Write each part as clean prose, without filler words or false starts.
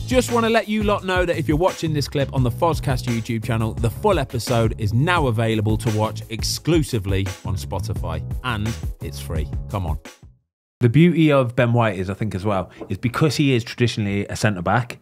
Just want to let you lot know that if you're watching this clip on the Fozcast YouTube channel, the full episode is now available to watch exclusively on Spotify, and it's free. Come on. The beauty of Ben White is, I think as well, is because he is traditionally a centre-back,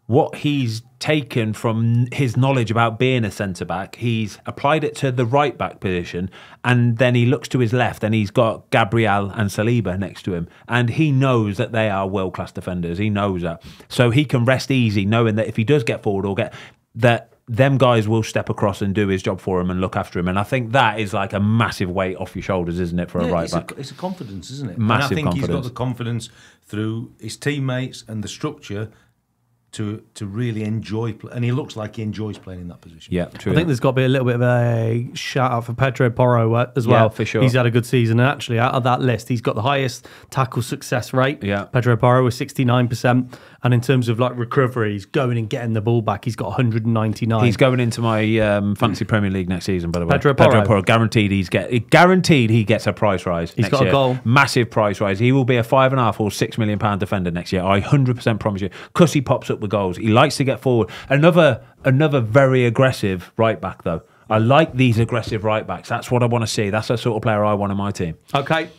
what he's taken from his knowledge about being a centre-back, he's applied it to the right-back position, and then he looks to his left and he's got Gabriel and Saliba next to him, and he knows that they are world-class defenders. He knows that. So he can rest easy knowing that if he does get forward or get that, them guys will step across and do his job for him and look after him. And I think that is like a massive weight off your shoulders, isn't it, for a right back? It's a confidence, isn't it? Massive and I think confidence. He's got the confidence through his teammates and the structure to really enjoy, and he looks like he enjoys playing in that position. Yeah, true. I think there's got to be a little bit of a shout out for Pedro Porro as well. Yeah, for sure. He's had a good season, and actually out of that list, he's got the highest tackle success rate. Yeah. Pedro Porro was 69%, and in terms of like recovery, he's going and getting the ball back. He's got 199. He's going into my fantasy Premier League next season, by the way. Pedro Porro. Guaranteed he gets a price rise. He's next got a year. goal. Massive price rise. He will be a £5.5 or £6 million defender next year. I 100% promise you, because he pops up with goals. He likes to get forward. Another very aggressive right back though. I like these aggressive right backs. That's what I want to see. That's the sort of player I want in my team. Okay.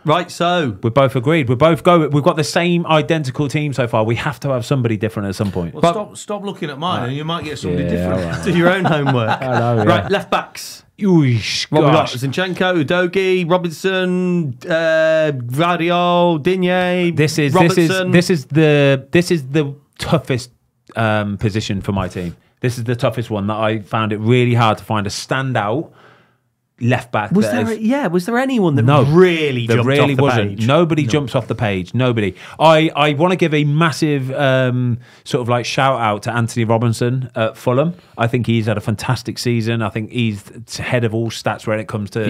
Right, so we're both agreed. We've got the same identical team so far. We have to have somebody different at some point. Well, stop looking at mine, and you might get somebody different. Right. do your own homework. I know, yeah. Right, left backs. Oosh, What we got? gosh. Zinchenko, Udogie, Robinson, Gvardiol, Digne. This is the toughest position for my team. This is the toughest one that I found it really hard to find a standout left back. Was there anyone that really there jumped really off the wasn't. page? Nobody jumps off the page. Nobody. I want to give a massive sort of like shout out to Anthony Robinson at Fulham. I think he's had a fantastic season. I think he's head of all stats when it comes to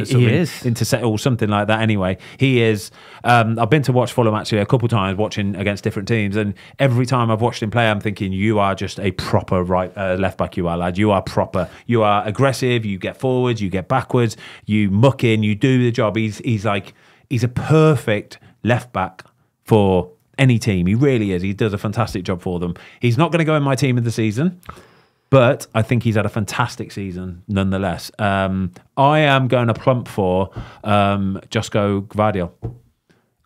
intercept or something like that. Anyway, he is. I've been to watch Fulham actually a couple of times, watching against different teams, and every time I've watched him play, I'm thinking, you are just a proper left back. You are, lad. You are proper. You are aggressive. You get forwards. You get backwards. You muck in, you do the job. He's a perfect left back for any team. He really is. He does a fantastic job for them. He's not going to go in my team of the season, but I think he's had a fantastic season nonetheless. I am going to plump for Josko Gvardiol.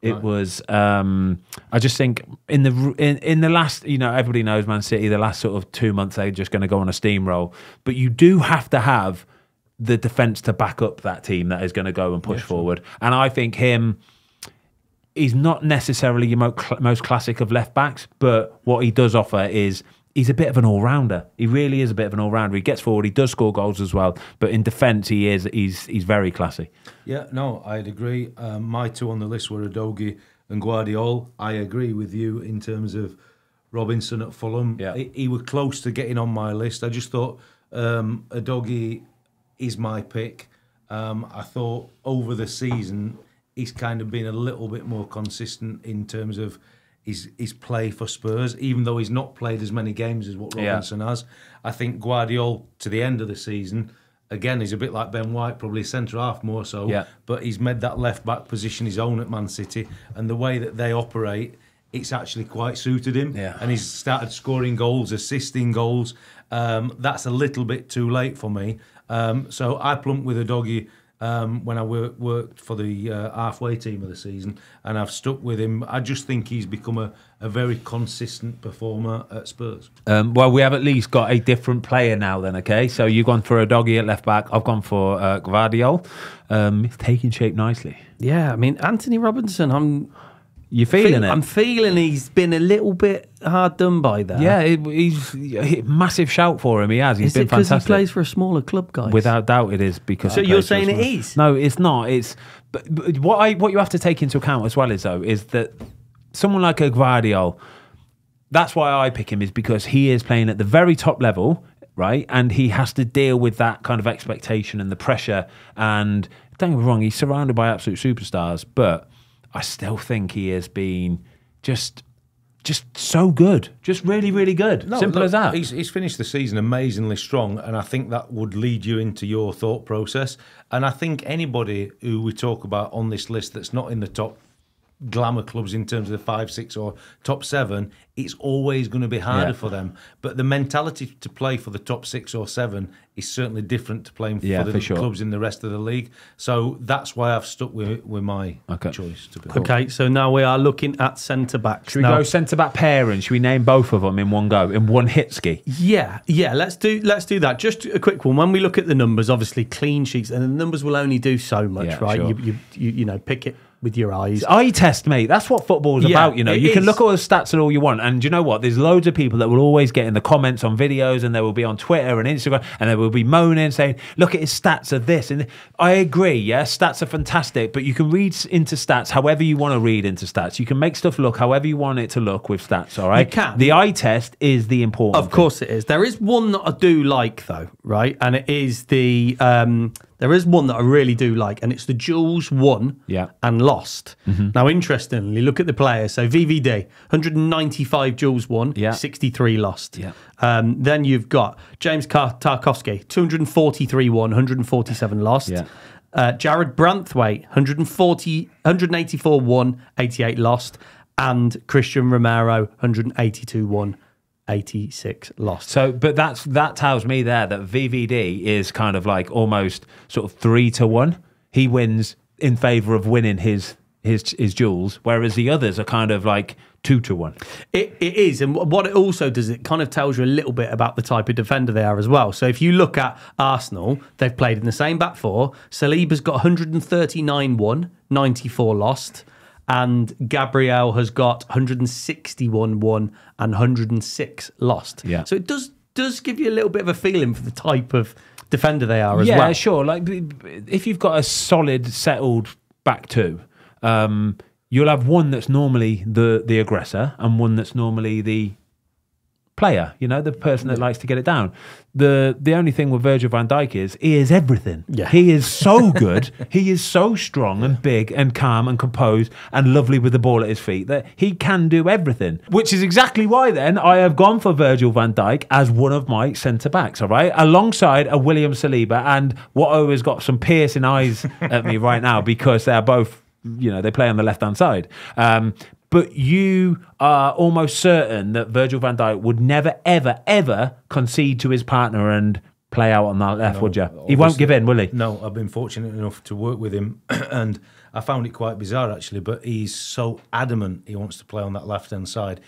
It was. I just think in the last, everybody knows Man City. The last sort of 2 months, they're just going to go on a steamroll. But you do have to have the defence to back up that team that is going to go and push forward. And I think he's not necessarily your most classic of left backs, but what he does offer is he's a bit of an all-rounder. He really is a bit of an all-rounder. He gets forward, he does score goals as well, but in defence he's very classy. Yeah, no, I'd agree. My two on the list were Udogie and Gvardiol. I agree with you in terms of Robinson at Fulham. Yeah. He was close to getting on my list. I just thought Udogie is my pick. I thought over the season he's kind of been a little bit more consistent in terms of his play for Spurs, even though he's not played as many games as what Robinson has. I think Gvardiol to the end of the season, again, he's a bit like Ben White, probably centre half more so, but he's made that left back position his own at Man City, and the way that they operate, it's actually quite suited him, and he's started scoring goals, assisting goals. That's a little bit too late for me. So I plumped with Udogie when I worked for the halfway team of the season, and I've stuck with him. I just think he's become a very consistent performer at Spurs. Well, we have at least got a different player now then, okay? So you've gone for Udogie at left back. I've gone for Gvardiol. It's taking shape nicely. Yeah, I mean, Anthony Robinson, You're feeling it? I'm feeling he's been a little bit hard done by there. Yeah, he's massive shout for him. He has. He's been fantastic. Is it because he plays for a smaller club, guys? Without doubt, it is because. So you're saying it is? No, it's not. It's but what you have to take into account as well is that someone like a Gvardiol, that's why I pick him, is because he is playing at the very top level, right? And he has to deal with that kind of expectation and the pressure. And don't get me wrong, he's surrounded by absolute superstars, but I still think he has been just so good, just really, really good. Simple as that. He's finished the season amazingly strong, and I think that would lead you into your thought process. And I think anybody who we talk about on this list that's not in the top glamour clubs in terms of the 5, 6 or top 7, it's always going to be harder for them. But the mentality to play for the top 6 or 7 is certainly different to playing for the clubs in the rest of the league. So that's why I've stuck with my choice. To be okay, so now we are looking at centre-backs. Should we go centre-back pairing? Should we name both of them in one go, in one hit ski? Yeah, let's do that. Just a quick one. When we look at the numbers, obviously clean sheets, and the numbers will only do so much, right? Sure. You know, pick it with your eyes. Eye test, mate. That's what football's about, you know. You can look at all the stats and all you want. And do you know what? There's loads of people that will always get in the comments on videos, and they will be on Twitter and Instagram, and they will be moaning, saying, look at his stats of this. And I agree, yeah, stats are fantastic, but you can read into stats however you want to read into stats. You can make stuff look however you want it to look with stats, all right? You can. The eye test is the important Of course it is. There is one that I do like, though, right? And it is the... there is one that I really do like, and it's the Jules won and lost. Now, interestingly, look at the players. So VVD, 195 Jules won, 63 lost. Then you've got James Tarkowski, 243 won, 147 lost. Jared Branthwaite, 184 won, 88 lost. And Christian Romero, 182 won, 86 lost. So, but that tells me there that VVD is kind of like almost sort of 3-1. He wins in favour of winning his duels, whereas the others are kind of like 2-1. It is, and what it also does, it kind of tells you a little bit about the type of defender they are as well. So if you look at Arsenal, they've played in the same back four. Saliba's got 139 won, 94 lost. And Gabriel has got 161 won and 106 lost. Yeah. So it does give you a little bit of a feeling for the type of defender they are as well. Yeah, sure. Like if you've got a solid, settled back two, you'll have one that's normally the aggressor and one that's normally the player, you know, the person that likes to get it down. The only thing with Virgil van Dijk is he is everything. Yeah. He is so good. He is so strong and big and calm and composed and lovely with the ball at his feet that he can do everything. Which is exactly why then I have gone for Virgil van Dijk as one of my centre-backs, all right? Alongside a William Saliba, and Watto has got some piercing eyes at me right now because they're both, you know, they play on the left-hand side. But you are almost certain that Virgil van Dijk would never, ever, ever concede to his partner and play out on that left, would you? He won't give in, will he? No, I've been fortunate enough to work with him, and I found it quite bizarre, actually, but he's so adamant he wants to play on that left-hand side.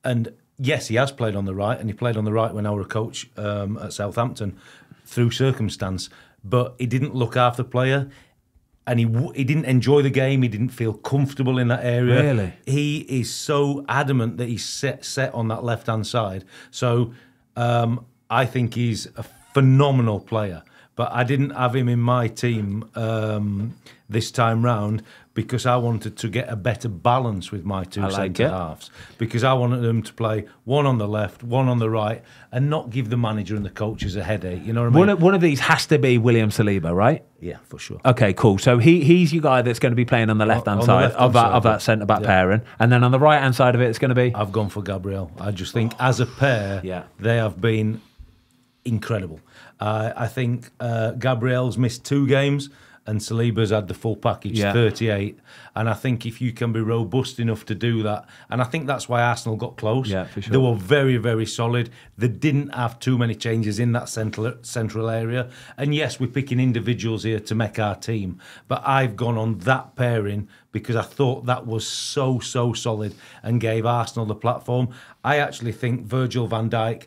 And yes, he has played on the right, and he played on the right when I was a coach at Southampton through circumstance, but he didn't look after the player. And he didn't enjoy the game. He didn't feel comfortable in that area. Really? He is so adamant that he's set on that left-hand side. So I think he's a phenomenal player. But I didn't have him in my team this time round because I wanted to get a better balance with my two centre-halves. Because I wanted them to play one on the left, one on the right, and not give the manager and the coaches a headache. You know what I mean? One of these has to be William Saliba, right? Yeah, for sure. Okay, cool. So he's your guy that's going to be playing on the left-hand side of that centre-back pairing. And then on the right-hand side of it, it's going to be? I've gone for Gabriel. I just think as a pair, they have been incredible. I think Gabriel's missed 2 games and Saliba's had the full package, 38. And I think if you can be robust enough to do that, and I think that's why Arsenal got close. Yeah, for sure. They were very, very solid. They didn't have too many changes in that central area. And yes, we're picking individuals here to make our team. But I've gone on that pairing because I thought that was so, so solid and gave Arsenal the platform. I actually think Virgil van Dijk,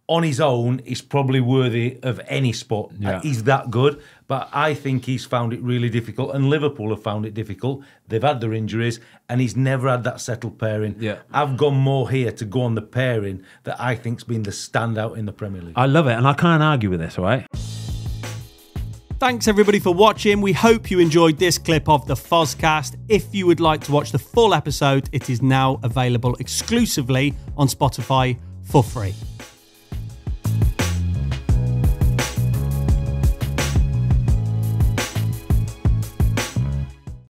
on his own, is probably worthy of any spot. Yeah. He's that good, but I think he's found it really difficult, and Liverpool have found it difficult. They've had their injuries, and he's never had that settled pairing. Yeah. I've gone more here to go on the pairing that I think's been the standout in the Premier League. I love it, and I can't argue with this, all right? Thanks everybody for watching. We hope you enjoyed this clip of the Fozcast. If you would like to watch the full episode, it is now available exclusively on Spotify for free.